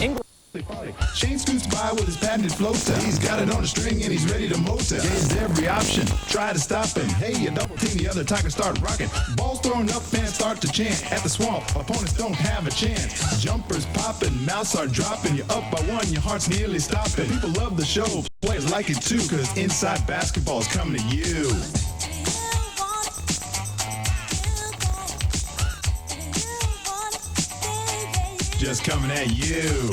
England. Shane scoots by with his patented floater. He's got it on the string and he's ready to motor. Gains every option. Try to stop him. Hey, you double team the other Tigers start rocking. Balls thrown up, fans start to chant. At the swamp, opponents don't have a chance. Jumpers popping, mouths are dropping. You're up by one, your heart's nearly stopping. People love the show, players like it too, cause inside basketball's coming to you. Just coming at you.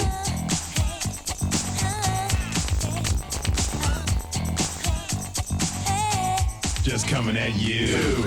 Just coming at you.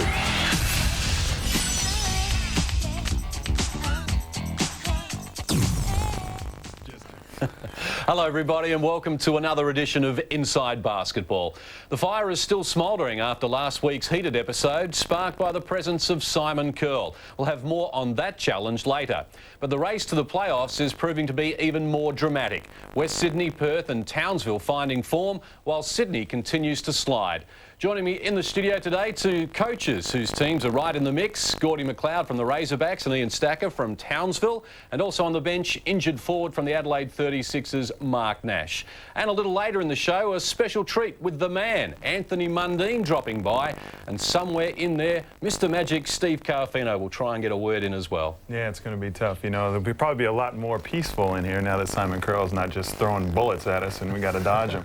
Hello everybody and welcome to another edition of Inside Basketball. The fire is still smouldering after last week's heated episode sparked by the presence of Simon Curl. We'll have more on that challenge later. But the race to the playoffs is proving to be even more dramatic. West Sydney, Perth and Townsville finding form while Sydney continues to slide. Joining me in the studio today, two coaches whose teams are right in the mix. Gordy McLeod from the Razorbacks and Ian Stacker from Townsville. And also on the bench, injured forward from the Adelaide 36ers, Mark Nash. And a little later in the show, a special treat with the man, Anthony Mundine, dropping by. And somewhere in there, Mr. Magic, Steve Carafino, will try and get a word in as well. Yeah, it's going to be tough. You know, there'll probably be a lot more peaceful in here now that Simon Curl's not just throwing bullets at us and we got to dodge him.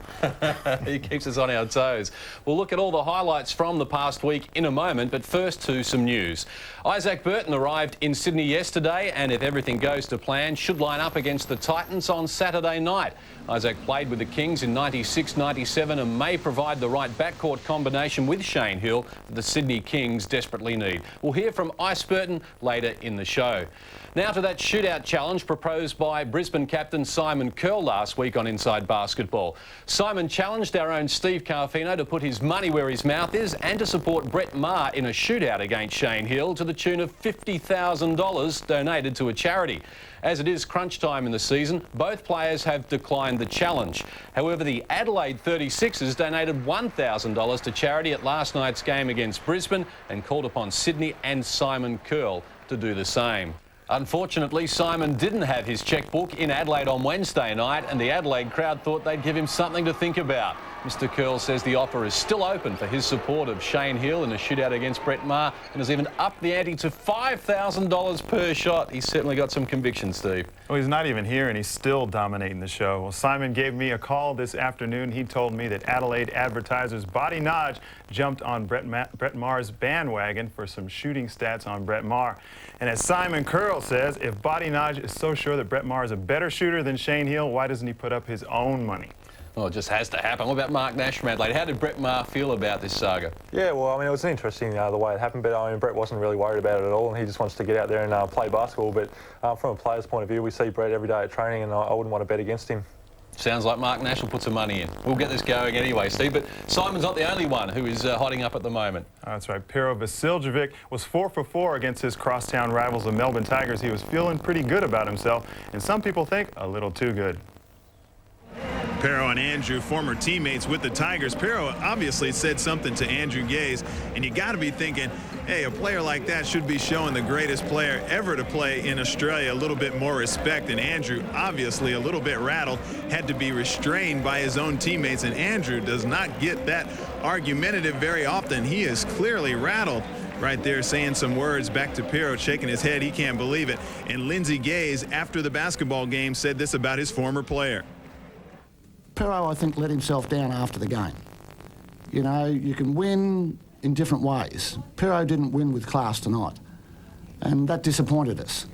He keeps us on our toes. We'll look at all the highlights from the past week in a moment, but first to some news. Isaac Burton arrived in Sydney yesterday and if everything goes to plan should line up against the Titans on Saturday night. Isaac played with the Kings in 96-97 and may provide the right backcourt combination with Shane Hill that the Sydney Kings desperately need. We'll hear from Ice Burton later in the show. Now to that shootout challenge proposed by Brisbane captain Simon Curl last week on Inside Basketball. Simon challenged our own Steve Carafino to put his money where his mouth is and to support Brett Maher in a shootout against Shane Hill to the tune of $50,000 donated to a charity. As it is crunch time in the season, both players have declined the challenge. However, the Adelaide 36ers donated $1,000 to charity at last night's game against Brisbane and called upon Sydney and Simon Curl to do the same. Unfortunately, Simon didn't have his checkbook in Adelaide on Wednesday night and the Adelaide crowd thought they'd give him something to think about. Mr. Curl says the offer is still open for his support of Shane Hill in a shootout against Brett Maher and has even upped the ante to $5,000 per shot. He's certainly got some conviction, Steve. Well, he's not even here and he's still dominating the show. Well, Simon gave me a call this afternoon. He told me that Adelaide advertisers Body Naj jumped on Brett Maher's bandwagon for some shooting stats on Brett Maher. And as Simon Curl says, if Body Naj is so sure that Brett Maher is a better shooter than Shane Hill, why doesn't he put up his own money? Well, it just has to happen. What about Mark Nash from Adelaide? How did Brett Maher feel about this saga? Yeah, well, I mean, it was interesting the way it happened, but I mean, Brett wasn't really worried about it at all, and he just wants to get out there and play basketball. But from a player's point of view, we see Brett every day at training, and I wouldn't want to bet against him. Sounds like Mark Nash will put some money in. We'll get this going anyway, Steve, but Simon's not the only one who is hotting up at the moment. That's right. Pero Vasiljevic was 4 for 4 against his crosstown rivals, the Melbourne Tigers. He was feeling pretty good about himself, and some people think a little too good. Pero and Andrew, former teammates with the Tigers. Pero obviously said something to Andrew Gaze, and you got to be thinking, hey, a player like that should be showing the greatest player ever to play in Australia a little bit more respect. And Andrew, obviously a little bit rattled, had to be restrained by his own teammates, and Andrew does not get that argumentative very often. He is clearly rattled right there, saying some words back to Pero, shaking his head. He can't believe it. And Lindsey Gaze, after the basketball game, said this about his former player. Pero, I think, let himself down after the game. You know, you can win in different ways. Pero didn't win with class tonight, and that disappointed us.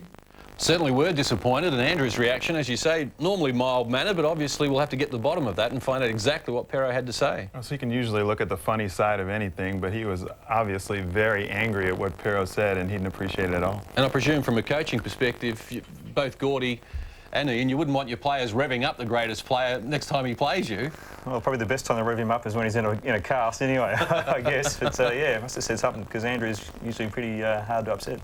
Certainly were disappointed, and Andrew's reaction, as you say, normally mild-mannered, but obviously we'll have to get to the bottom of that and find out exactly what Pero had to say. Well, so you can usually look at the funny side of anything, but he was obviously very angry at what Pero said, and he didn't appreciate it at all. And I presume from a coaching perspective, both Gordy and Ian, you wouldn't want your players revving up the greatest player next time he plays you. Well, probably the best time to rev him up is when he's in a cast anyway, I guess. But yeah, must have said something because Andrew is usually pretty hard to upset.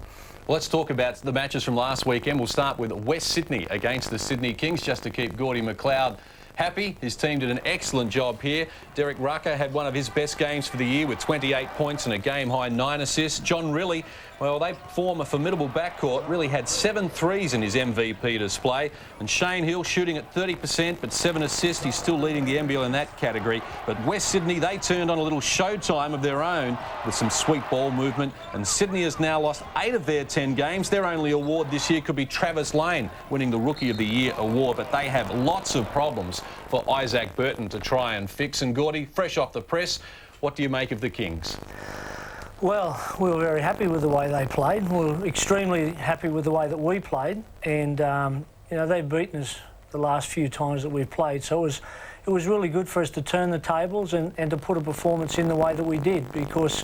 Well, let's talk about the matches from last weekend. We'll start with West Sydney against the Sydney Kings, just to keep Gordy McLeod happy. His team did an excellent job here. Derek Rucker had one of his best games for the year with 28 points and a game-high 9 assists. John Riley Well, they form a formidable backcourt. Really had 7 threes in his MVP display. And Shane Hill shooting at 30%, but 7 assists. He's still leading the NBL in that category. But West Sydney, they turned on a little showtime of their own with some sweet ball movement. And Sydney has now lost 8 of their 10 games. Their only award this year could be Travis Lane winning the Rookie of the Year award. But they have lots of problems for Isaac Burton to try and fix. And Gordy, fresh off the press, what do you make of the Kings? Well, we were very happy with the way they played. We were extremely happy with the way that we played, and you know, they've beaten us the last few times that we've played. So it was really good for us to turn the tables and to put a performance in the way that we did, because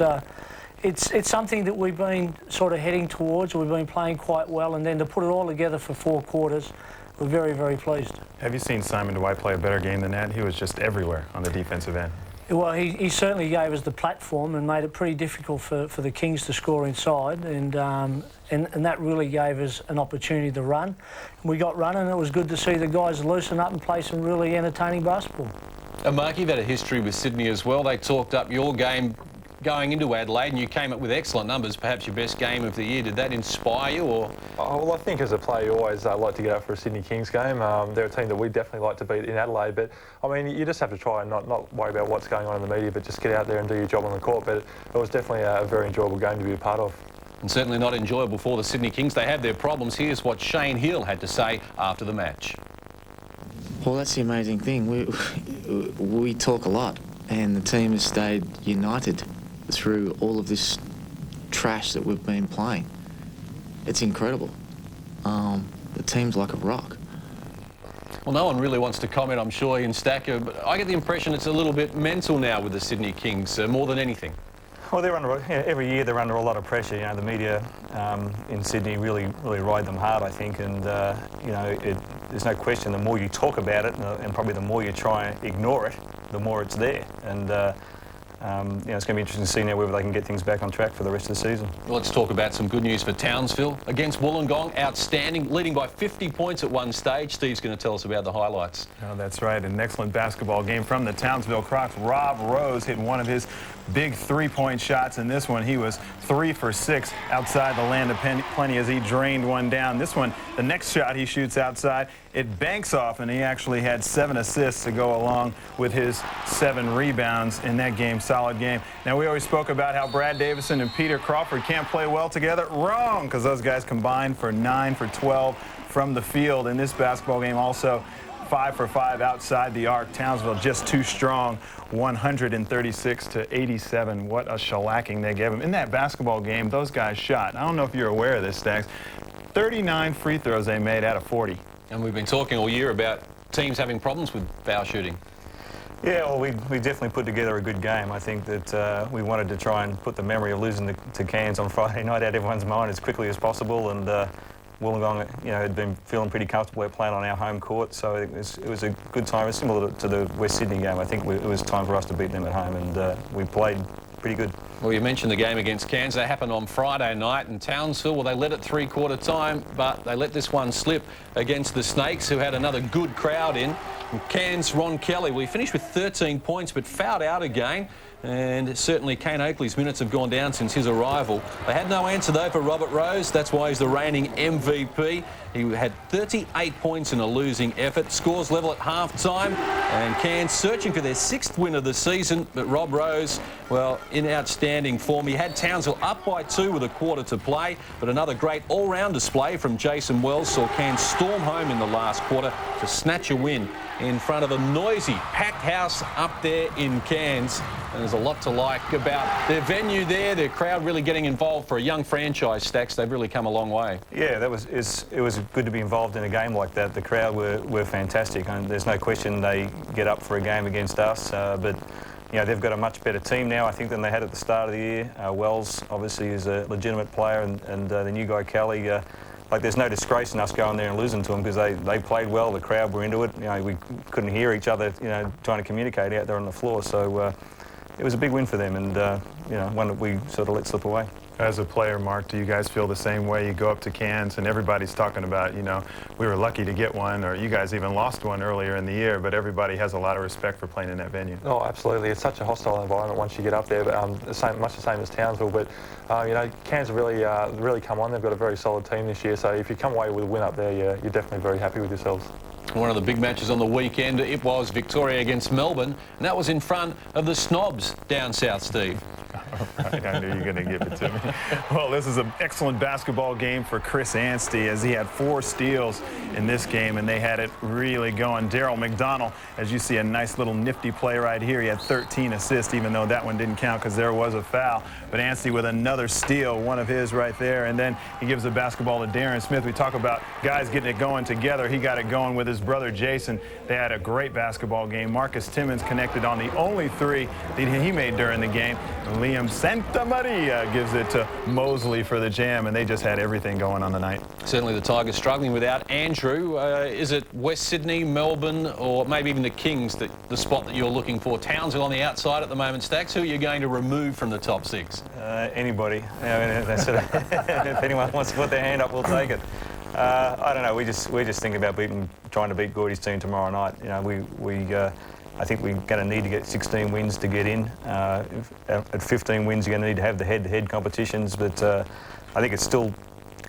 it's something that we've been sort of heading towards. We've been playing quite well, and then to put it all together for 4 quarters, we're very, very pleased. Have you seen Simon Dwight play a better game than that? He was just everywhere on the defensive end. Well, he certainly gave us the platform and made it pretty difficult for the Kings to score inside, and that really gave us an opportunity to run. We got running, and it was good to see the guys loosen up and play some really entertaining basketball. And Mark, you've had a history with Sydney as well. They talked up your game going into Adelaide, and you came up with excellent numbers, perhaps your best game of the year. Did that inspire you? Or? Oh, well, I think as a player, you always like to get up for a Sydney Kings game. They're a team that we definitely like to beat in Adelaide, but I mean, you just have to try and not worry about what's going on in the media, but just get out there and do your job on the court. But it was definitely a very enjoyable game to be a part of. And certainly not enjoyable for the Sydney Kings. They have their problems. Here's what Shane Hill had to say after the match. Well, that's the amazing thing. We talk a lot, and the team has stayed united through all of this trash that we've been playing. It's incredible. The team's like a rock. Well, no one really wants to comment, I'm sure, in Stacker, but I get the impression it's a little bit mental now with the Sydney Kings, more than anything. Well, they're under, every year they're under a lot of pressure. You know, the media in Sydney really ride them hard, I think, and you know, there's no question. The more you talk about it, and probably the more you try and ignore it, the more it's there. And you know, it's going to be interesting to see now whether they can get things back on track for the rest of the season. Well, let's talk about some good news for Townsville. Against Wollongong, outstanding, leading by 50 points at one stage. Steve's going to tell us about the highlights. Oh, that's right. An excellent basketball game from the Townsville Crocs. Rob Rose hit one of his big 3-point shots. In this one, he was 3 for 6 outside the land of plenty as he drained one down. This one, the next shot he shoots outside, it banks off, and he actually had 7 assists to go along with his 7 rebounds in that game. Solid game. Now, we always spoke about how Brad Davison and Peter Crawford can't play well together. Wrong, because those guys combined for 9 for 12 from the field in this basketball game. Also, 5 for 5 outside the arc. Townsville just too strong, 136 to 87. What a shellacking they gave them. In that basketball game, those guys shot, I don't know if you're aware of this, Stags, 39 free throws they made out of 40. And we've been talking all year about teams having problems with foul shooting. Yeah, well, we definitely put together a good game. I think that we wanted to try and put the memory of losing to Cairns on Friday night out of everyone's mind as quickly as possible, and Wollongong, you know, had been feeling pretty comfortable playing on our home court, so it was a good time. It was similar to the West Sydney game. I think it was time for us to beat them at home, and we played pretty good. Well, you mentioned the game against Cairns. That happened on Friday night, and Townsville, well, they led it 3/4 time, but they let this one slip against the Snakes, who had another good crowd in. And Cairns, Ron Kelly, well, he finished with 13 points, but fouled out again. And certainly Kane Oakley's minutes have gone down since his arrival. They had no answer, though, for Robert Rose. That's why he's the reigning MVP. He had 38 points in a losing effort. Scores level at half-time. And Cairns searching for their 6th win of the season. But Rob Rose, well, in outstanding form. He had Townsville up by 2 with a quarter to play. But another great all-round display from Jason Wells saw Cairns storm home in the last quarter to snatch a win in front of a noisy, packed house up there in Cairns. And there's a lot to like about their venue there, their crowd really getting involved. For a young franchise, Stacks, they've really come a long way. Yeah, it was good to be involved in a game like that. The crowd were fantastic, and there's no question they get up for a game against us. But you know, they've got a much better team now, I think, than they had at the start of the year. Wells, obviously, is a legitimate player, and the new guy, Kelly, like, there's no disgrace in us going there and losing to them, because they played well. The crowd were into it. You know, we couldn't hear each other, you know, trying to communicate out there on the floor. So it was a big win for them, and you know, one that we sort of let slip away. As a player, Mark, do you guys feel the same way? You go up to Cairns and everybody's talking about, you know, we were lucky to get one, or you guys even lost one earlier in the year, but everybody has a lot of respect for playing in that venue. Oh, absolutely. It's such a hostile environment once you get up there, but much the same as Townsville. But, you know, Cairns really come on. They've got a very solid team this year, so if you come away with a win up there, you're definitely very happy with yourselves. One of the big matches on the weekend, it was Victoria against Melbourne, and that was in front of the Snobs down south, Steve. Right, I knew you were going to give it to me. Well, this is an excellent basketball game for Chris Anstey, as he had 4 steals in this game, and they had it really going. Daryl McDonald, as you see, a nice little nifty play right here. He had 13 assists, even though that one didn't count because there was a foul. But Anstey with another steal, one of his right there, and then he gives the basketball to Darren Smith. We talk about guys getting it going together. He got it going with his brother Jason. They had a great basketball game. Marcus Timmons connected on the only 3 that he made during the game. And Liam Santamaria gives it to Mosley for the jam, and they just had everything going on the night. Certainly the Tigers struggling without Andrew. Is it West Sydney, Melbourne, or maybe even the Kings, the spot that you're looking for? Townsville on the outside at the moment, Stacks. Who are you going to remove from the top 6? Anybody. If anyone wants to put their hand up, we'll take it. I don't know. We just think about trying to beat Gordy's team tomorrow night. You know, I think we're going to need to get 16 wins to get in. At 15 wins, you're going to need to have the head-to-head competitions. But I think it's still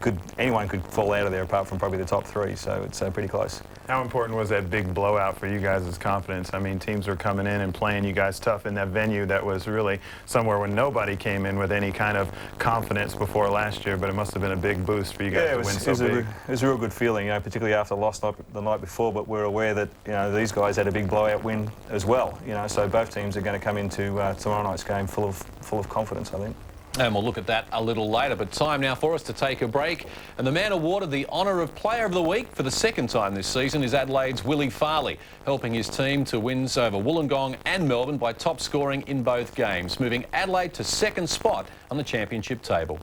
good. Anyone could fall out of there apart from probably the top 3. So it's pretty close. How important was that big blowout for you guys' confidence? I mean, teams were coming in and playing you guys tough in that venue that was really somewhere where nobody came in with any kind of confidence before last year, but it must have been a big boost for you guys to win so big. It was a real good feeling, you know, particularly after the loss the night before, but we're aware that, you know, these guys had a big blowout win as well, you know, so both teams are going to come into tomorrow night's game full of confidence, I think. And we'll look at that a little later, but time now for us to take a break. And the man awarded the honour of Player of the Week for the 2nd time this season is Adelaide's Willie Farley, helping his team to wins over Wollongong and Melbourne by top scoring in both games, moving Adelaide to 2nd spot on the championship table.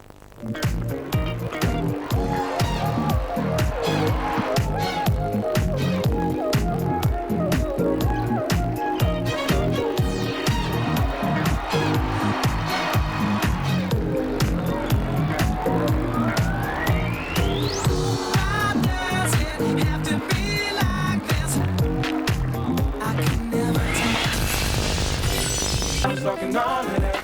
Talking all of that,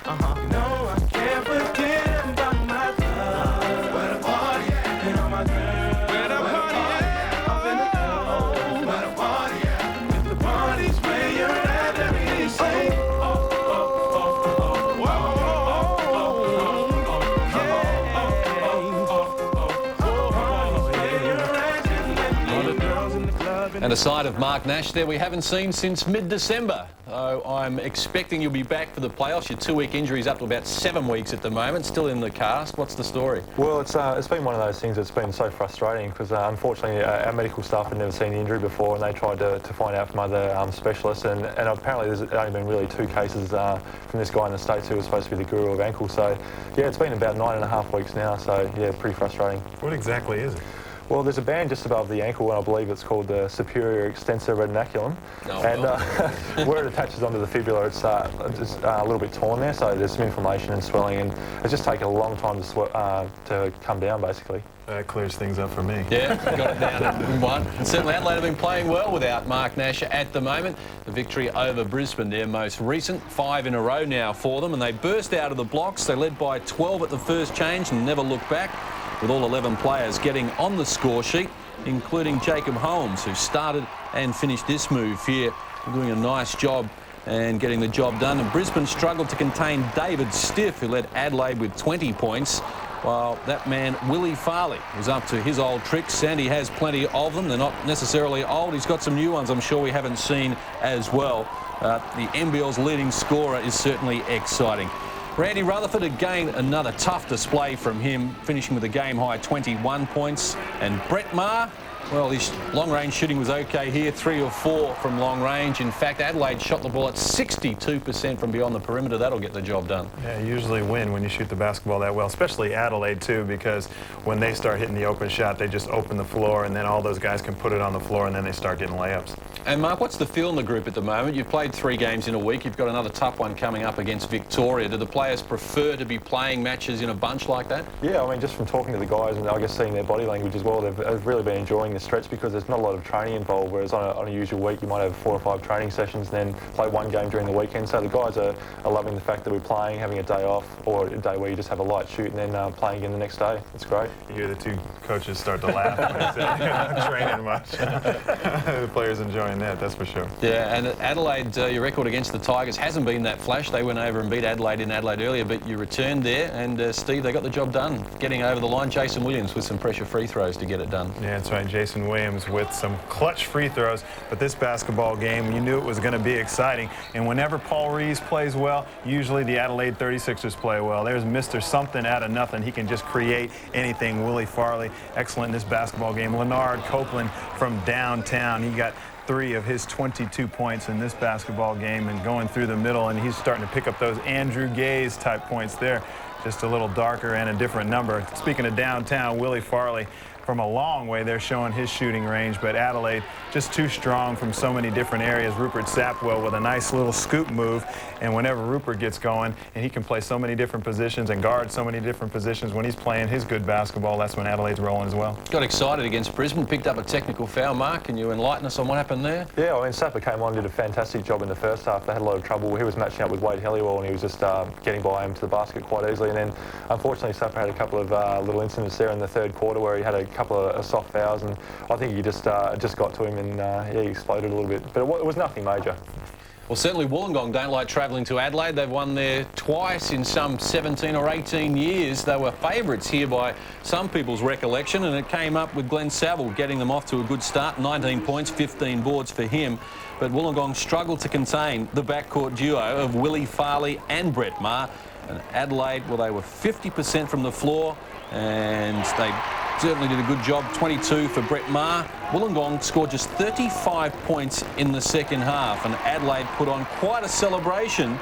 you know I can't forget about my love. Where the party at? And all my girls. Where the party at? Up in the door. Where the party at? If the party's where you're at, let me say, oh, oh, oh, oh, whoa, And a side of Mark Nash there we haven't seen since mid-December. I'm expecting you'll be back for the playoffs. Your 2-week injury's up to about 7 weeks at the moment, still in the cast. What's the story? Well, it's been one of those things that's been so frustrating because unfortunately our medical staff had never seen the injury before, and they tried to find out from other specialists, and apparently there's only been really 2 cases from this guy in the States who was supposed to be the guru of ankle. So yeah, it's been about 9.5 weeks now, so yeah, pretty frustrating. What exactly is it? Well, there's a band just above the ankle, and I believe it's called the superior extensor retinaculum. Where it attaches onto the fibula, it's a little bit torn there, so there's some inflammation and swelling, and it's just taken a long time to come down, basically. That clears things up for me. Yeah, got it down in 1. And certainly Adelaide have been playing well without Mark Nash at the moment. The victory over Brisbane, their most recent, 5 in a row now for them, and they burst out of the blocks. They led by 12 at the first change and never looked back, with all 11 players getting on the score sheet, including Jacob Holmes, who started and finished this move here, doing a nice job and getting the job done. And Brisbane struggled to contain David Stiff, who led Adelaide with 20 points, while that man, Willie Farley, was up to his old tricks, and he has plenty of them. They're not necessarily old. He's got some new ones I'm sure we haven't seen as well. The NBL's leading scorer is certainly exciting. Randy Rutherford, again, another tough display from him, finishing with a game-high 21 points. And Brett Maher, Well, his long-range shooting was okay here, 3 of 4 from long range. In fact, Adelaide shot the ball at 62% from beyond the perimeter. That'll get the job done. Yeah, you usually win when you shoot the basketball that well, especially Adelaide, too, because when they start hitting the open shot, they just open the floor, and then all those guys can put it on the floor, and then they start getting layups. And, Mark, what's the feel in the group at the moment? You've played 3 games in a week. You've got another tough one coming up against Victoria. Do the players prefer to be playing matches in a bunch like that? Yeah, I mean, just from talking to the guys and I guess seeing their body language as well, they've really been enjoying the stretch because there's not a lot of training involved, whereas on a usual week you might have 4 or 5 training sessions and then play 1 game during the weekend. So the guys are loving the fact that we're playing, having a day off, or a day where you just have a light shoot and then playing again the next day. It's great. You hear the 2 coaches start to laugh when they say you're not training much. The players enjoying that, that's for sure. Yeah, and Adelaide, your record against the Tigers hasn't been that flash. They went over and beat Adelaide in Adelaide earlier, but you returned there, and Steve, they got the job done. Getting over the line, Jason Williams with some pressure free throws to get it done. Yeah, that's right. Jason Williams with some clutch free throws. But this basketball game, you knew it was going to be exciting. And whenever Paul Rees plays well, usually the Adelaide 36ers play well. There's Mr. Something out of nothing. He can just create anything. Willie Farley, excellent in this basketball game. Leonard Copeland from downtown. He got 3 of his 22 points in this basketball game and going through the middle, and he's starting to pick up those Andrew Gaze type points there. Just a little darker and a different number. Speaking of downtown, Willie Farley from a long way there showing his shooting range, but Adelaide just too strong from so many different areas. Rupert Sapwell with a nice little scoop move, and whenever Rupert gets going, and he can play so many different positions and guard so many different positions when he's playing his good basketball, that's when Adelaide's rolling as well. Got excited against Brisbane, picked up a technical foul. Mark, can you enlighten us on what happened there? Yeah, I mean, Sapper came on and did a fantastic job in the first half. They had a lot of trouble. He was matching up with Wade Helliwell, and he was just getting by him to the basket quite easily. And then, unfortunately, Sapper had a couple of little incidents there in the third quarter where he had a couple of soft fouls, and I think he just got to him and yeah, he exploded a little bit. But it was nothing major. Well, certainly Wollongong don't like travelling to Adelaide. They've won there twice in some 17 or 18 years. They were favourites here by some people's recollection, and it came up with Glenn Saville getting them off to a good start. 19 points, 15 boards for him. But Wollongong struggled to contain the backcourt duo of Willie Farley and Brett Maher. And Adelaide, well, they were 50% from the floor, and they certainly did a good job. 22 for Brett Maher. Wollongong scored just 35 points in the second half, and Adelaide put on quite a celebration.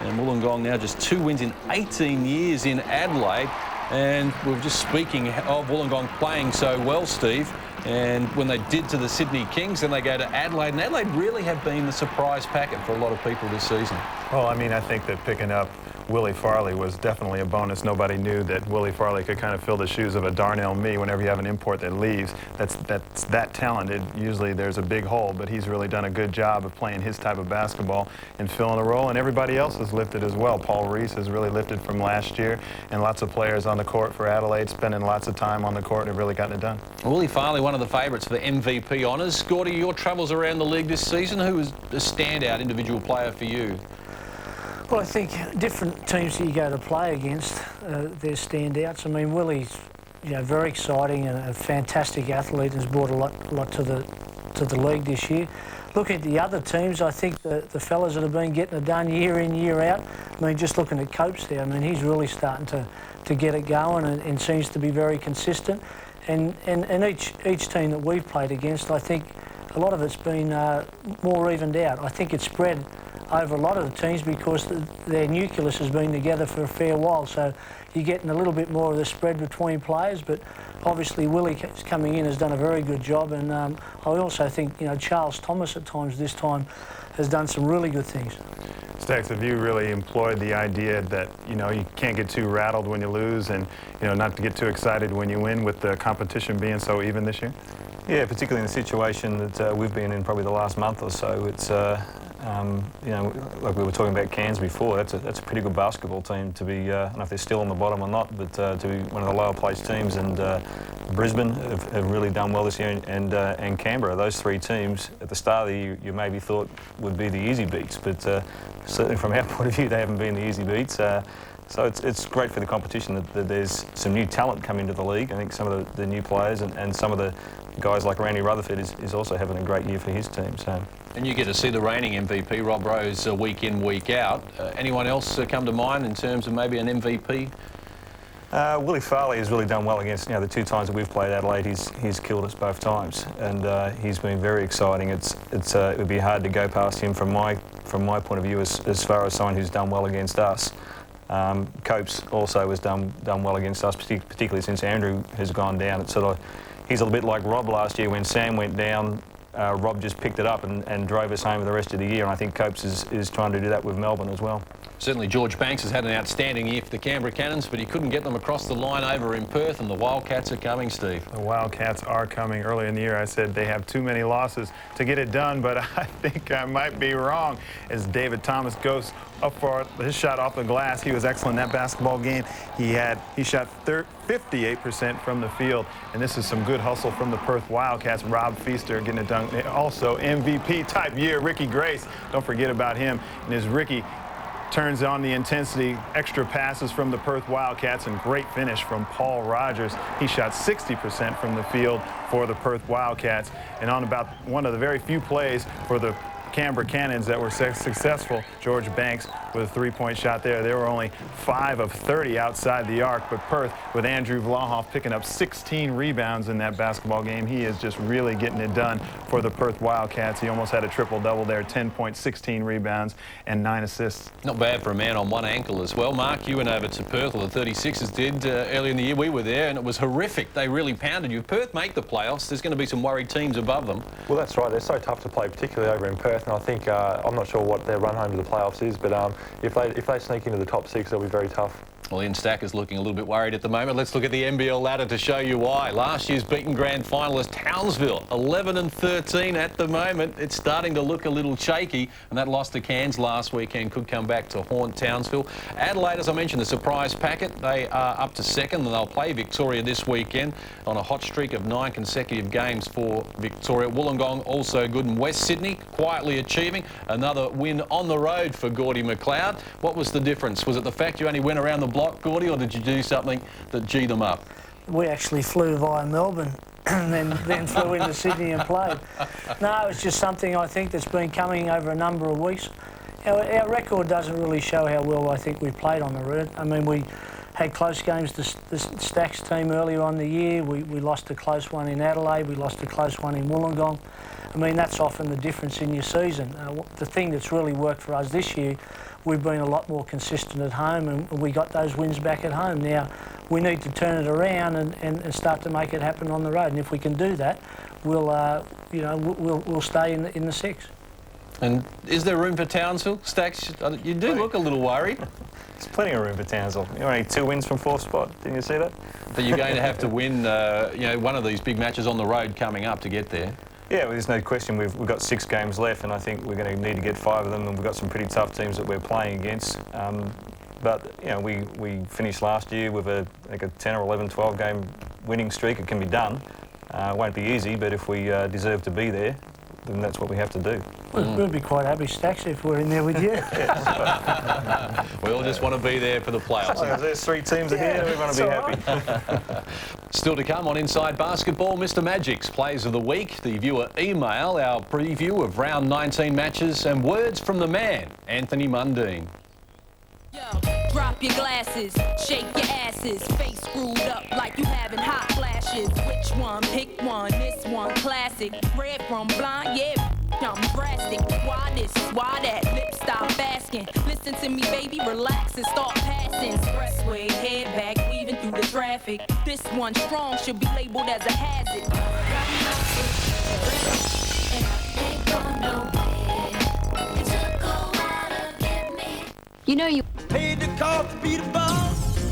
And Wollongong now just 2 wins in 18 years in Adelaide. And we're just speaking of Wollongong playing so well, Steve. And when they did to the Sydney Kings, then they go to Adelaide. And Adelaide really have been the surprise packet for a lot of people this season. Well, I mean, I think that picking up Willie Farley was definitely a bonus. Nobody knew that Willie Farley could kind of fill the shoes of a Darnell Mee whenever you have an import that leaves. That's that talented. Usually there's a big hole, but he's really done a good job of playing his type of basketball and filling a role, and everybody else has lifted as well. Paul Rees has really lifted from last year, and lots of players on the court for Adelaide spending lots of time on the court and have really gotten it done. Willie Farley, one of the favourites for the MVP honours. Gordy, your travels around the league this season, who was a standout individual player for you? Well, I think different teams that you go to play against, they're standouts. I mean, Willie's, very exciting and a fantastic athlete, and has brought a lot to the league this year. Looking at the other teams, I think the fellas that have been getting it done year in, year out. I mean, just looking at Copes there, I mean, he's really starting to get it going and seems to be very consistent. And each team that we've played against, I think a lot of it's been more evened out. I think it's spread over a lot of the teams because their nucleus has been together for a fair while, so you're getting a little bit more of the spread between players. But obviously Willie coming in has done a very good job, and I also think Charles Thomas at times this time has done some really good things. Stax, have you really employed the idea that you can't get too rattled when you lose, and not to get too excited when you win, with the competition being so even this year? Yeah, particularly in the situation that we've been in probably the last month or so. It's like we were talking about Cairns before, that's a pretty good basketball team to be, I don't know if they're still on the bottom or not, but to be one of the lower placed teams. And Brisbane have really done well this year, and Canberra. Those 3 teams at the start of the year you maybe thought would be the easy beats, but certainly from our point of view they haven't been the easy beats. So it's great for the competition that there's some new talent coming to the league. I think some of the new players and some of the guys like Randy Rutherford is also having a great year for his team. So. And you get to see the reigning MVP, Rob Rose, week in, week out. Anyone else come to mind in terms of maybe an MVP? Willie Farley has really done well against, the two times that we've played Adelaide. He's killed us both times, and he's been very exciting. It would be hard to go past him from my point of view as far as someone who's done well against us. Copes also has done well against us, particularly since Andrew has gone down. It's he's a little bit like Rob last year when Sam went down. Rob just picked it up and drove us home for the rest of the year, and I think Copes is trying to do that with Melbourne as well. Certainly George Banks has had an outstanding year for the Canberra Cannons, but he couldn't get them across the line over in Perth, and the Wildcats are coming, Steve. The Wildcats are coming. Earlier in the year, I said they have too many losses to get it done, but I think I might be wrong as David Thomas goes up for his shot off the glass. He was excellent in that basketball game. He shot 58% from the field, and this is some good hustle from the Perth Wildcats. Rob Feaster getting it done. Also MVP type year, Ricky Grace. Don't forget about him. And as Ricky turns on the intensity, extra passes from the Perth Wildcats, and great finish from Paul Rogers. He shot 60% from the field for the Perth Wildcats. And on about one of the very few plays for the Canberra Cannons that were successful, George Banks with a three-point shot there. They were only 5 of 30 outside the arc, but Perth, with Andrew Vlahoff picking up 16 rebounds in that basketball game, he is just really getting it done for the Perth Wildcats. He almost had a triple-double there, 10 points, 16 rebounds, and 9 assists. Not bad for a man on one ankle as well. Mark, you went over to Perth, or the 36ers did, earlier in the year. We were there, and it was horrific. They really pounded you. If Perth make the playoffs, there's going to be some worried teams above them. Well, that's right. They're so tough to play, particularly over in Perth. And I think, I'm not sure what their run home to the playoffs is, but if they sneak into the top 6, they'll be very tough. Well, Ian Stacker's looking a little bit worried at the moment. Let's look at the NBL ladder to show you why. Last year's beaten grand finalist Townsville, 11-13 at the moment. It's starting to look a little shaky, and that loss to Cairns last weekend could come back to haunt Townsville. Adelaide, as I mentioned, the surprise packet. They are up to second, and they'll play Victoria this weekend on a hot streak of 9 consecutive games for Victoria. Wollongong also good, and West Sydney quietly achieving another win on the road for Gordy McLeod. What was the difference? Was it the fact you only went around the block, Gordy, or did you do something that G'd them up? We actually flew via Melbourne and then flew into Sydney and played. No, it's just something I think that's been coming over a number of weeks. Our record doesn't really show how well I think we played on the road. I mean, we had close games to the Stacks team earlier on the year. We lost a close one in Adelaide. We lost a close one in Wollongong. I mean, that's often the difference in your season. The thing that's really worked for us this year, we've been a lot more consistent at home, and we got those wins back at home. Now, we need to turn it around and start to make it happen on the road. And if we can do that, we'll stay in the 6. And is there room for Townsville? Stacks, you do look a little worried. There's plenty of room for Townsville. You're only 2 wins from 4th spot. Didn't you see that? But you're going to have to win, one of these big matches on the road coming up to get there. Yeah, well, there's no question. We've got 6 games left, and I think we're going to need to get 5 of them. And we've got some pretty tough teams that we're playing against. But we finished last year with a 10 or 11, 12 game winning streak. It can be done. It won't be easy, but if we deserve to be there, then that's what we have to do. We'll be quite happy, Stacks, if we're in there with you. We all just want to be there for the playoffs. Well, there's 3 teams here, we want to be happy. Still to come on Inside Basketball, Mr. Magic's Plays of the Week, the viewer email, our preview of round 19 matches, and words from the man, Anthony Mundine. Yo, drop your glasses, shake your asses, face screwed up like you having hot flashes. Which one? Pick one. This one classic. Red from blind, yeah. I'm drastic. Why this? Why that? Lip stop asking. Listen to me, baby, relax and start passing. Expressway, head back, weaving through the traffic. This one strong should be labeled as a hazard. You know you paid the cost to be the boss.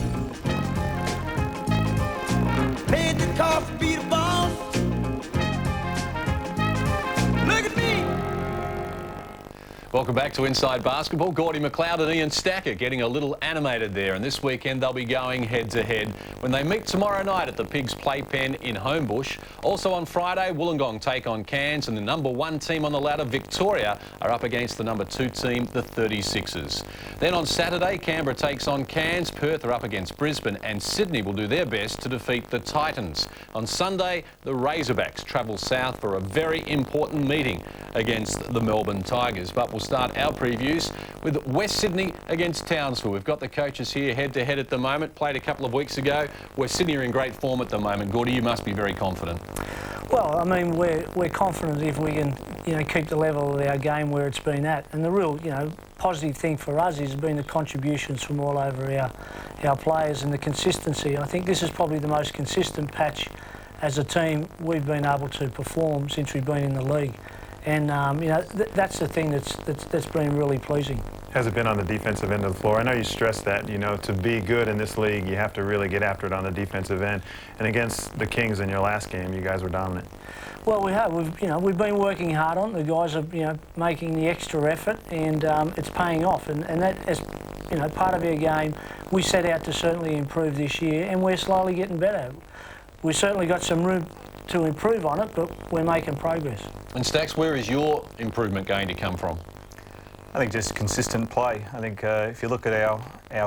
Paid the cost to be the boss. Look at me. Welcome back to Inside Basketball. Gordy McLeod and Ian Stacker getting a little animated there, and this weekend they'll be going head-to-head when they meet tomorrow night at the Pigs Playpen in Homebush. Also on Friday, Wollongong take on Cairns, and the number 1 team on the ladder, Victoria, are up against the number 2 team, the 36ers. Then on Saturday, Canberra takes on Cairns, Perth are up against Brisbane, and Sydney will do their best to defeat the Titans. On Sunday, the Razorbacks travel south for a very important meeting against the Melbourne Tigers, but we'll start our previews with West Sydney against Townsville. We've got the coaches here head-to-head at the moment. Played a couple of weeks ago. West Sydney are in great form at the moment. Gordy, you must be very confident. Well, I mean, we're confident if we can, keep the level of our game where it's been at. And the real, positive thing for us has been the contributions from all over our players and the consistency. I think this is probably the most consistent patch as a team we've been able to perform since we've been in the league. And, that's the thing that's been really pleasing. Has it been on the defensive end of the floor? I know you stressed that, to be good in this league, you have to really get after it on the defensive end. And against the Kings in your last game, you guys were dominant. Well, we have. We've been working hard on it. The guys are, making the extra effort, and it's paying off. And that is, part of our game. We set out to certainly improve this year, and we're slowly getting better. We've certainly got some room to improve on it, but we're making progress. And Stacks, where is your improvement going to come from? I think just consistent play. I think if you look at our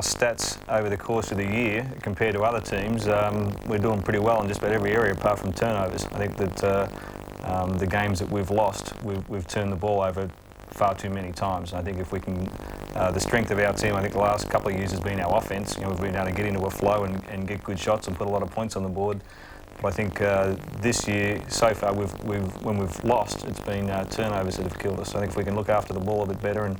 stats over the course of the year compared to other teams, we're doing pretty well in just about every area apart from turnovers. I think that the games that we've lost, we've turned the ball over far too many times. I think if we can, the strength of our team, I think the last couple of years has been our offense. We've been able to get into a flow and get good shots and put a lot of points on the board. But I think this year, so far, when we've lost, it's been turnovers that have killed us. So I think if we can look after the ball a bit better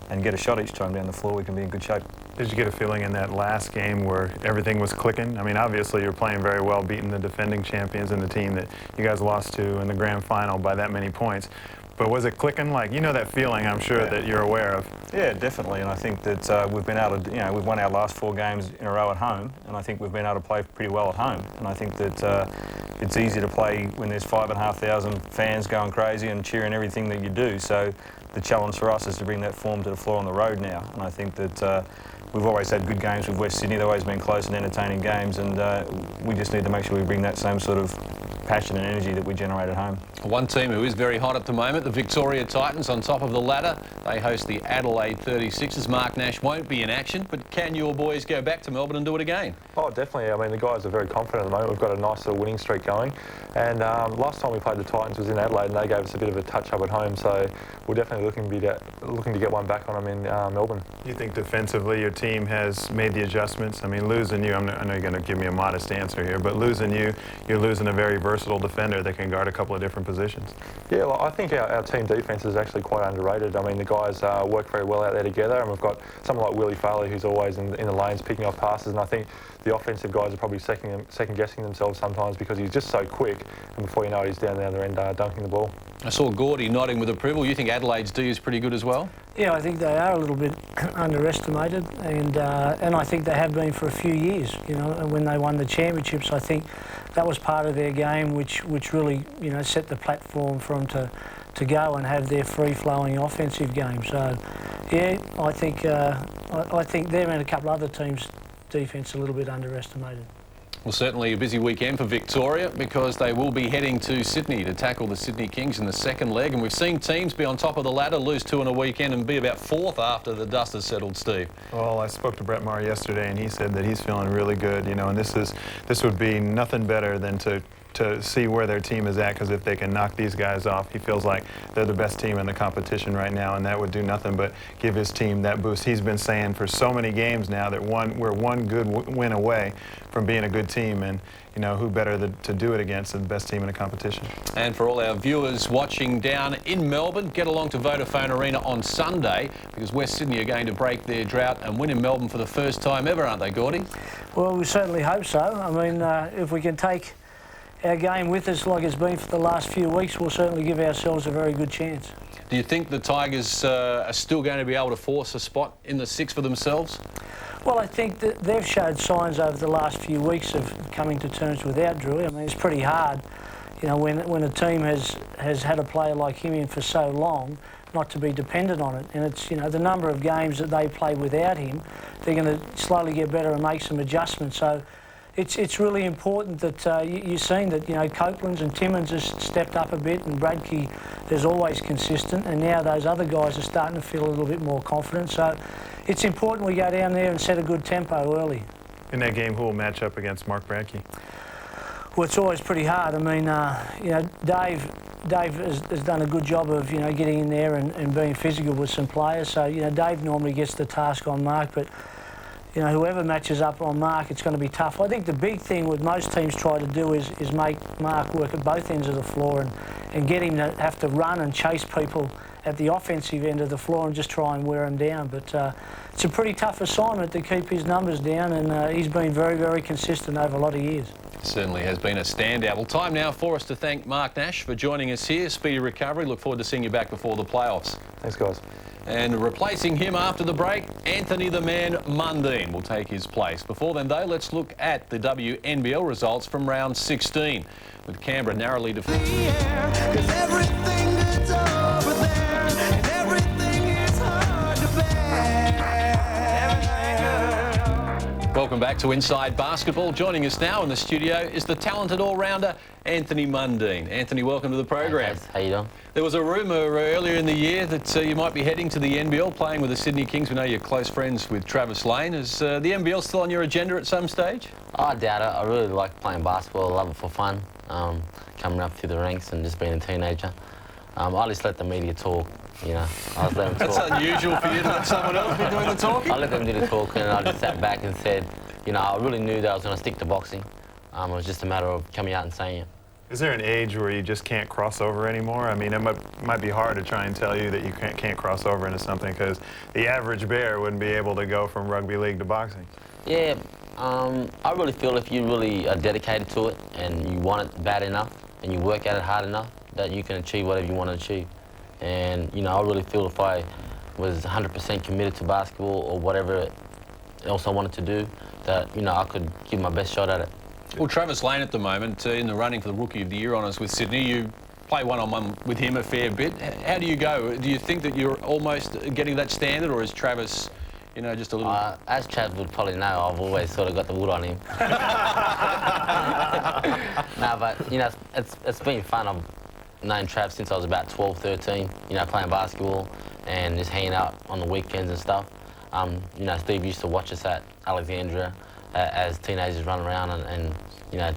and get a shot each time down the floor, we can be in good shape. Did you get a feeling in that last game where everything was clicking? I mean, obviously you're playing very well, beating the defending champions and the team that you guys lost to in the grand final by that many points. But was it clicking? Like, that feeling, I'm sure, that you're aware of. Yeah, definitely. And I think that we've been able to, we've won our last 4 games in a row at home, and I think we've been able to play pretty well at home. And I think that it's easy to play when there's 5,500 fans going crazy and cheering everything that you do. So the challenge for us is to bring that form to the floor on the road now. And I think that we've always had good games with West Sydney. They've always been close and entertaining games, and we just need to make sure we bring that same sort of passion and energy that we generate at home. One team who is very hot at the moment, the Victoria Titans, on top of the ladder. They host the Adelaide 36ers. Mark Nash won't be in action, but can your boys go back to Melbourne and do it again? Oh, definitely. I mean, the guys are very confident at the moment. We've got a nice little winning streak going. And last time we played the Titans was in Adelaide, and they gave us a bit of a touch-up at home. So we're definitely looking to get one back on them in Melbourne. Do you think defensively your team has made the adjustments? I mean, losing you, I know you're going to give me a modest answer here, but losing you, you're losing a very versatile defender that can guard a couple of different positions. Yeah, well, I think our team defence is actually quite underrated. I mean, the guys work very well out there together, and we've got someone like Willie Farley who's always in the lanes picking off passes, and I think the offensive guys are probably second-guessing themselves sometimes because he's just so quick, and before you know it, he's down the other end dunking the ball. I saw Gordy nodding with approval. You think Adelaide's D is pretty good as well? Yeah, I think they are a little bit underestimated, and I think they have been for a few years. When they won the championships, I think that was part of their game, which really set the platform for them to go and have their free-flowing offensive game. So, yeah, I think them and a couple of other teams' defence a little bit underestimated. Well, certainly a busy weekend for Victoria because they will be heading to Sydney to tackle the Sydney Kings in the second leg. And we've seen teams be on top of the ladder, lose 2 in a weekend and be about 4th after the dust has settled, Steve. Well, I spoke to Brett Maher yesterday and he said that he's feeling really good, and this would be nothing better than to see where their team is at, because if they can knock these guys off, he feels like they're the best team in the competition right now, and that would do nothing but give his team that boost. He's been saying for so many games now that we're one good win away from being a good team, and who better to do it against than the best team in the competition. And for all our viewers watching down in Melbourne, get along to Vodafone Arena on Sunday because West Sydney are going to break their drought and win in Melbourne for the first time ever, aren't they, Gordy? Well, we certainly hope so. I mean, if we can take our game with us like it's been for the last few weeks, we'll certainly give ourselves a very good chance. Do you think the Tigers are still going to be able to force a spot in the 6 for themselves? Well, I think that they've showed signs over the last few weeks of coming to terms without Drew. I mean, it's pretty hard, when a team has had a player like him in for so long, not to be dependent on it. And it's, the number of games that they play without him, they're going to slowly get better and make some adjustments. So it's really important that you've seen that, Copeland's and Timmins has stepped up a bit, and Bradkey is always consistent, and now those other guys are starting to feel a little bit more confident. So it's important we go down there and set a good tempo early. In that game, who will match up against Mark Bradkey? Well, it's always pretty hard. I mean, Dave Dave has done a good job of, getting in there and being physical with some players. So, Dave normally gets the task on Mark, but, whoever matches up on Mark, it's going to be tough. I think the big thing what most teams try to do is make Mark work at both ends of the floor and get him to have to run and chase people at the offensive end of the floor and just try and wear him down. But it's a pretty tough assignment to keep his numbers down, and he's been very, very consistent over a lot of years. Certainly has been a standout. Well, time now for us to thank Mark Nash for joining us here. Speedy recovery. Look forward to seeing you back before the playoffs. Thanks, guys. And replacing him after the break, Anthony the Man Mundine will take his place. Before then, though, let's look at the WNBL results from round 16, with Canberra narrowly defeated. Welcome back to Inside Basketball. Joining us now in the studio is the talented all-rounder, Anthony Mundine. Anthony, welcome to the program. How you doing? There was a rumour earlier in the year that you might be heading to the NBL, playing with the Sydney Kings. We know you're close friends with Travis Lane. Is the NBL still on your agenda at some stage? I doubt it. I really like playing basketball. I love it for fun, coming up through the ranks and just being a teenager. I just let the media talk. I was letting them talk. That's unusual for you to let someone else be doing the talking. I let them do the talking, and I just sat back and said, I really knew that I was going to stick to boxing. It was just a matter of coming out and saying it. Is there an age where you just can't cross over anymore? I mean, it might be hard to try and tell you that you can't cross over into something, because the average bear wouldn't be able to go from rugby league to boxing. Yeah, I really feel if you really are dedicated to it and you want it bad enough and you work at it hard enough, that you can achieve whatever you want to achieve. And, I really feel if I was 100% committed to basketball or whatever else I wanted to do, that, I could give my best shot at it. Well, Travis Lane at the moment, in the running for the Rookie of the Year honours with Sydney, you play one-on-one with him a fair bit. How do you go? Do you think that you're almost getting that standard, or is Travis, just a little... As Travis would probably know, I've always sort of got the wood on him. No, but, it's been fun. I've known Trav since I was about 12, 13, playing basketball and just hanging out on the weekends and stuff. Steve used to watch us at Alexandria as teenagers run around and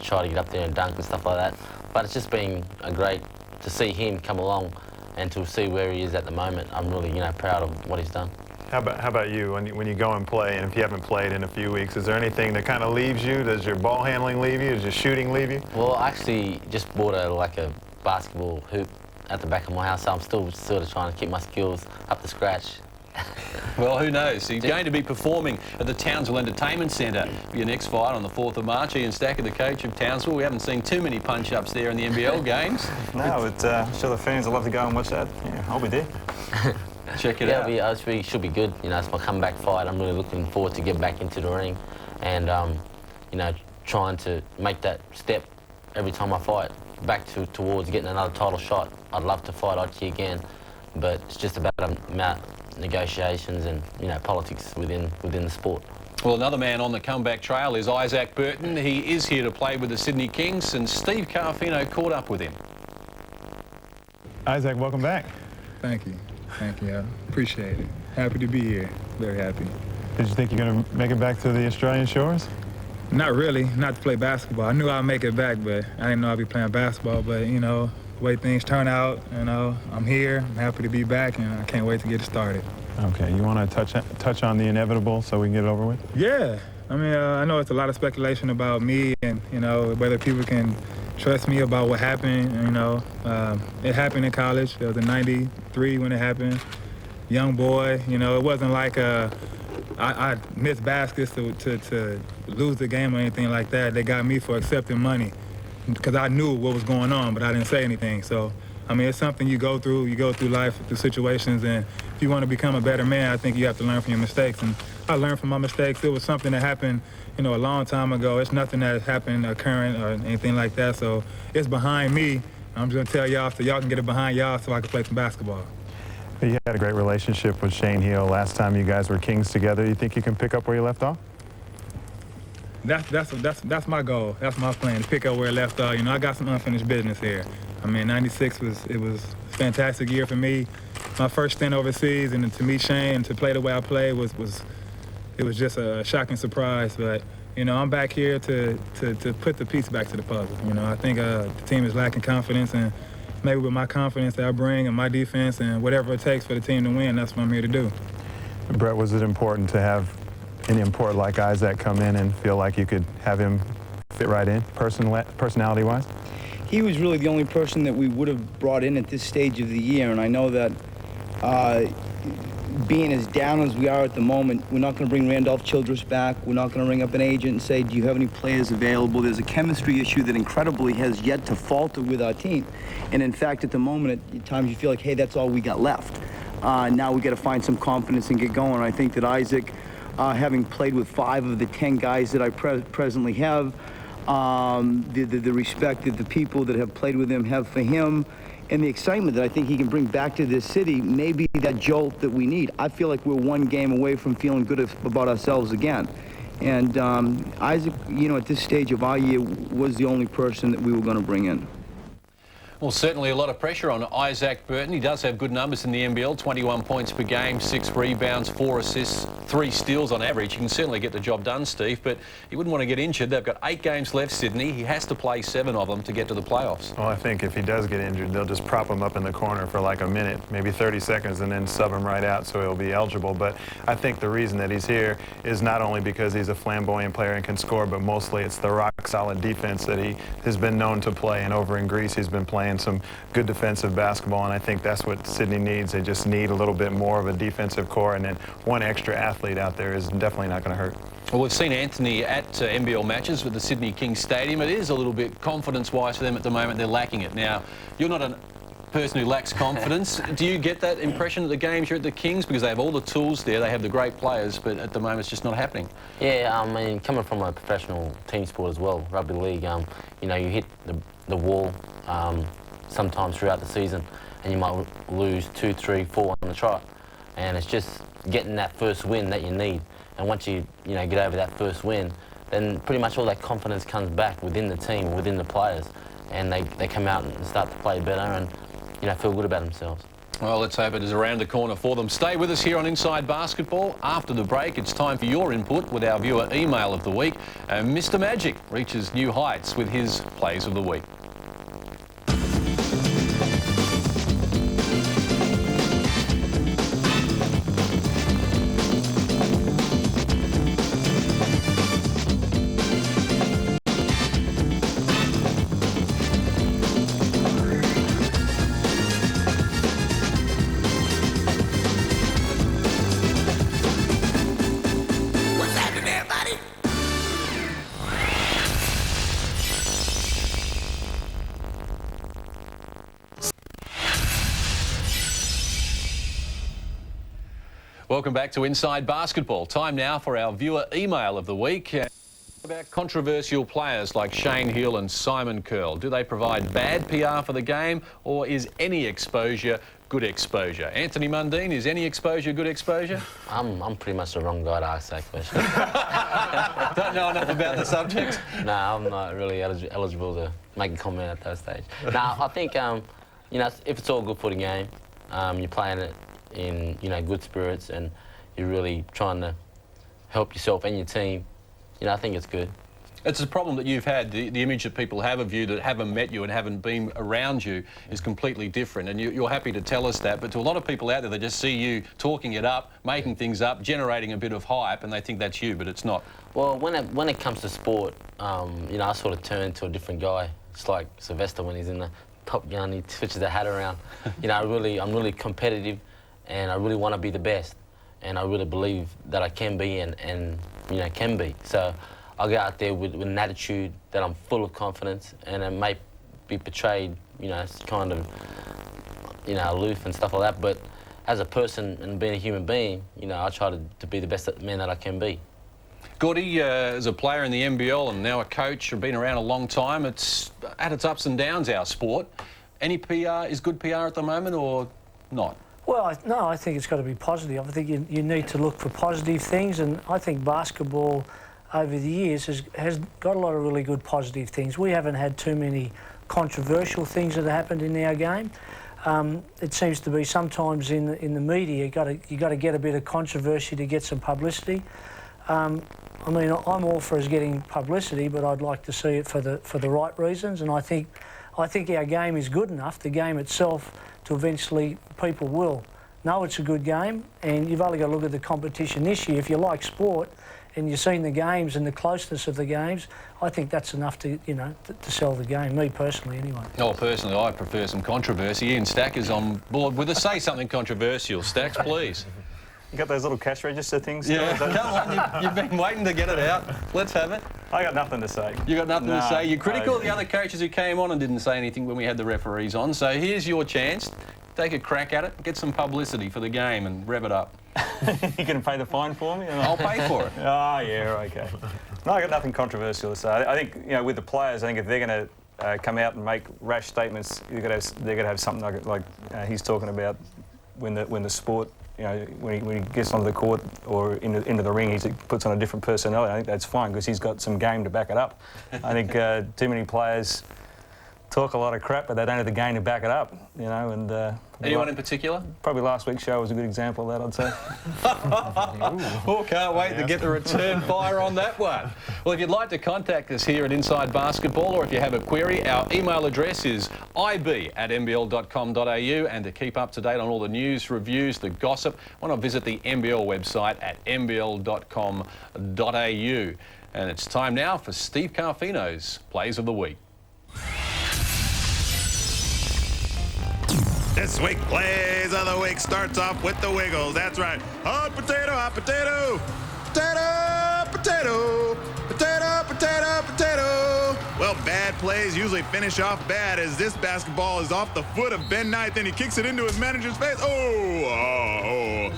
try to get up there and dunk and stuff like that. But it's just been great to see him come along and to see where he is at the moment. I'm really, proud of what he's done. How about you, when you go and play, and if you haven't played in a few weeks, is there anything that kind of leaves you? Does your ball handling leave you? Does your shooting leave you? Well, I actually just bought a basketball hoop at the back of my house, so I'm still sort of trying to keep my skills up to scratch. Well, who knows? He's going to be performing at the Townsville Entertainment Centre for your next fight on the 4th of March. Ian Stacker, the coach of Townsville. We haven't seen too many punch-ups there in the NBL games. No, but I'm sure the fans will love to go and watch that. Yeah, I'll be there. Check it out. It should be good. It's my comeback fight. I'm really looking forward to get back into the ring and, trying to make that step every time I fight back towards getting another title shot. I'd love to fight Ochi again, but it's just about negotiations and politics within the sport. Well, another man on the comeback trail is Isaac Burton. He is here to play with the Sydney Kings, and Steve Carfino caught up with him. Isaac, welcome back. Thank you. Thank you. I appreciate it. Happy to be here. Very happy. Did you think you're going to make it back to the Australian shores? Not really. Not to play basketball. I knew I'd make it back, but I didn't know I'd be playing basketball. But, the way things turn out, I'm here. I'm happy to be back, and I can't wait to get it started. Okay. You want to touch on the inevitable so we can get it over with? Yeah. I mean, I know it's a lot of speculation about me and, whether people can trust me about what happened. It happened in college. It was in '93 when it happened. Young boy, it wasn't like I missed baskets to lose the game or anything like that. They got me for accepting money because I knew what was going on, but I didn't say anything. So, I mean, it's something you go through. You go through life, through situations, and if you want to become a better man, I think you have to learn from your mistakes. And I learned from my mistakes. It was something that happened, a long time ago. It's nothing that happened current or anything like that. So it's behind me. I'm just going to tell y'all so y'all can get it behind y'all so I can play some basketball. You had a great relationship with Shane Hill last time you guys were Kings together. You think you can pick up where you left off? That's my goal. That's my plan, to pick up where it left off. I got some unfinished business here. I mean, '96 was a fantastic year for me. My first stint overseas, and to meet Shane and to play the way I played was just a shocking surprise. But I'm back here to put the piece back to the puzzle. I think the team is lacking confidence, and maybe with my confidence that I bring and my defense and whatever it takes for the team to win, that's what I'm here to do. Brett, was it important to have any import like Isaac come in and feel like you could have him fit right in, personality-wise? He was really the only person that we would have brought in at this stage of the year, and I know that being as down as we are at the moment, we're not going to bring Randolph Childress back. We're not going to ring up an agent and say, do you have any players available? There's a chemistry issue that incredibly has yet to falter with our team. And in fact, at the moment, at times you feel like, hey, that's all we got left. Now we got to find some confidence and get going. I think that Isaac, having played with 5 of the 10 guys that I presently have, the respect that the people that have played with him have for him, and the excitement that I think he can bring back to this city, maybe that jolt that we need. I feel like we're one game away from feeling good about ourselves again. And Isaac, you know, at this stage of our year, was the only person that we were going to bring in. Well, certainly a lot of pressure on Isaac Burton. He does have good numbers in the NBL, 21 points per game, 6 rebounds, 4 assists, 3 steals on average. He can certainly get the job done, Steve, but he wouldn't want to get injured. They've got 8 games left, Sydney. He has to play 7 of them to get to the playoffs. Well, I think if he does get injured, they'll just prop him up in the corner for like a minute, maybe 30 seconds, and then sub him right out so he'll be eligible. But I think the reason that he's here is not only because he's a flamboyant player and can score, but mostly it's the rock-solid defense that he has been known to play. And over in Greece, he's been playing some good defensive basketball, and I think that's what Sydney needs. They just need a little bit more of a defensive core, and then one extra athlete out there is definitely not going to hurt. Well, we've seen Anthony at NBL matches with the Sydney Kings Stadium. It is a little bit confidence-wise for them at the moment. They're lacking it. Now, you're not a person who lacks confidence. Do you get that impression at the games you're at the Kings? Because they have all the tools there, they have the great players, but at the moment it's just not happening. Yeah, I mean, coming from a professional team sport as well, rugby league, you know, you hit the wall sometimes throughout the season, and you might lose 2, 3, 4 on the trot, and it's just getting that first win that you need. And once you get over that first win, then pretty much all that confidence comes back within the team, within the players, and they come out and start to play better and feel good about themselves. Well, let's hope it is around the corner for them. Stay with us here on Inside Basketball. After the break, it's time for your input with our viewer email of the week. Mr. Magic reaches new heights with his plays of the week. Welcome back to Inside Basketball. Time now for our viewer email of the week. About controversial players like Shane Hill and Simon Curl. Do they provide bad PR for the game, or is any exposure good exposure? Anthony Mundine, is any exposure good exposure? I'm pretty much the wrong guy to ask that question. Don't know enough about the subject? No, I'm not really eligible to make a comment at that stage. No, I think, if it's all good for the game, you're playing it in good spirits, and you're really trying to help yourself and your team, I think it's good. It's a problem that you've had. The image that people have of you that haven't met you and haven't been around you is completely different, and you're happy to tell us that. But to a lot of people out there, they just see you talking it up, making things up, generating a bit of hype, and they think that's you, but it's not. Well, when it comes to sport, I sort of turn to a different guy. It's like Sylvester when he's in the Top Gun, he switches the hat around. I'm really competitive, and I really want to be the best, and I really believe that I can be and can be. So I'll go out there with an attitude that I'm full of confidence, and it may be portrayed, as kind of, aloof and stuff like that. But as a person and being a human being, I try to be the best man that I can be. Gordy, as a player in the NBL and now a coach, and been around a long time, it's had its ups and downs, our sport. Any PR is good PR at the moment, or not? Well, no, I think it's got to be positive. I think you need to look for positive things, and I think basketball over the years has got a lot of really good positive things. We haven't had too many controversial things that have happened in our game. It seems to be sometimes in the media you got to get a bit of controversy to get some publicity. I mean, I'm all for us getting publicity, but I'd like to see it for the right reasons, and I think I think our game is good enough, the game itself, to eventually people will know it's a good game, and you've only got to look at the competition this year. If you like sport and you've seen the games and the closeness of the games, I think that's enough to, you know, to sell the game, me personally anyway. Oh, personally, I prefer some controversy. Ian Stacker's on board with us. Say something controversial, Stacks, please. You got those little cash register things? Yeah, come on, you've been waiting to get it out. Let's have it. I got nothing to say. You got nothing to say? You're critical of the other coaches who came on and didn't say anything when we had the referees on, so here's your chance. Take a crack at it, get some publicity for the game and rev it up. You going to pay the fine for me? I'll pay for it. Oh, yeah, okay. No, I got nothing controversial to say. I think, you know, with the players, I think if they're going to come out and make rash statements, they're going to have something like he's talking about when the sport, you know, when he gets onto the court or into the ring, he puts on a different personality. I think that's fine because he's got some game to back it up. I think too many players talk a lot of crap, but they don't have the game to back it up, you know. And anyone in particular? Probably last week's show was a good example of that, I'd say. Oh, can't wait to get the return fire on that one. Well, if you'd like to contact us here at Inside Basketball, or if you have a query, our email address is ib@nbl.com.au, and to keep up to date on all the news, reviews, the gossip, why not visit the NBL website at nbl.com.au. And it's time now for Steve Carfino's Plays of the Week. This week, Plays of the Week starts off with the Wiggles. That's right. Hot potato, hot potato. Potato, potato. Potato, potato, potato. Well, bad plays usually finish off bad, as this basketball is off the foot of Ben Knight, then he kicks it into his manager's face. Oh.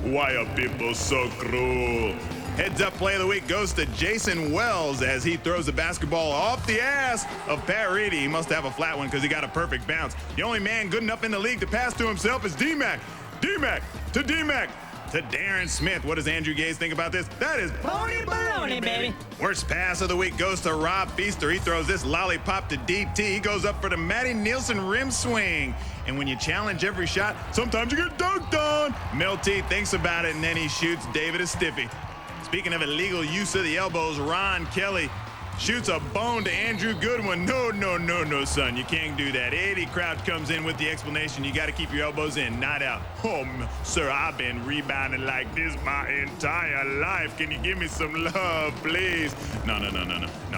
Why are people so cruel? Heads up play of the week goes to Jason Wells as he throws the basketball off the ass of Pat Reedy. He must have a flat one because he got a perfect bounce. The only man good enough in the league to pass to himself is D-Mac. D-Mac to D-Mac to Darren Smith. What does Andrew Gaze think about this? That is pony baloney, baby. Worst pass of the week goes to Rob Feaster. He throws this lollipop to DT. He goes up for the Matty Nielsen rim swing. And when you challenge every shot, sometimes you get dunked on. Mel T thinks about it, and then he shoots David a stiffy. Speaking of illegal use of the elbows, Ron Kelly shoots a bone to Andrew Goodwin. No, son, you can't do that. Eddie Crouch comes in with the explanation, you got to keep your elbows in, not out. Oh, sir, I've been rebounding like this my entire life. Can you give me some love, please? No,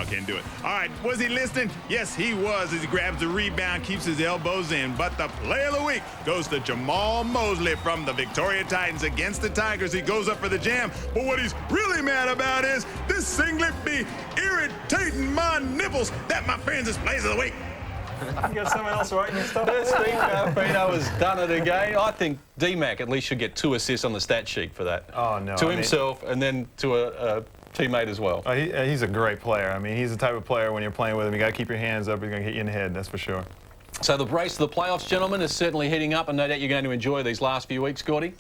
can't do it. All right, was he listening? Yes, he was, as he grabs the rebound, keeps his elbows in. But the play of the week goes to Jamal Mosley from the Victoria Titans against the Tigers. He goes up for the jam, but what he's really mad about is this singlet be irritating my nipples. That, my friends, is Plays of the Week. You got someone else writing your stuff? Steve Carfino has done it again. I think D-Mac at least should get 2 assists on the stat sheet for that. Oh, no. To himself and then to a teammate as well. He's a great player. I mean, he's the type of player when you're playing with him, you got to keep your hands up. He's going to hit you in the head, that's for sure. So the race to the playoffs, gentlemen, is certainly heating up, and no doubt you're going to enjoy these last few weeks, Gordy.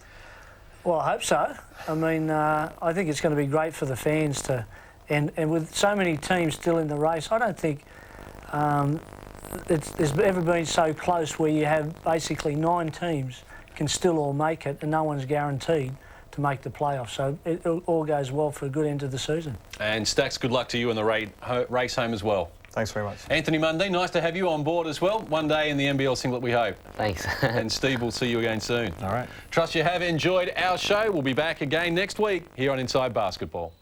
Well, I hope so. I mean, I think it's going to be great for the fans to... And with so many teams still in the race, I don't think there's ever been so close where you have basically 9 teams can still all make it and no one's guaranteed to make the playoffs. So it all goes well for a good end of the season. And Stacks, good luck to you in the race home as well. Thanks very much. Anthony Mundine, nice to have you on board as well. One day in the NBL singlet, we hope. Thanks. And Steve, we'll see you again soon. All right. Trust you have enjoyed our show. We'll be back again next week here on Inside Basketball.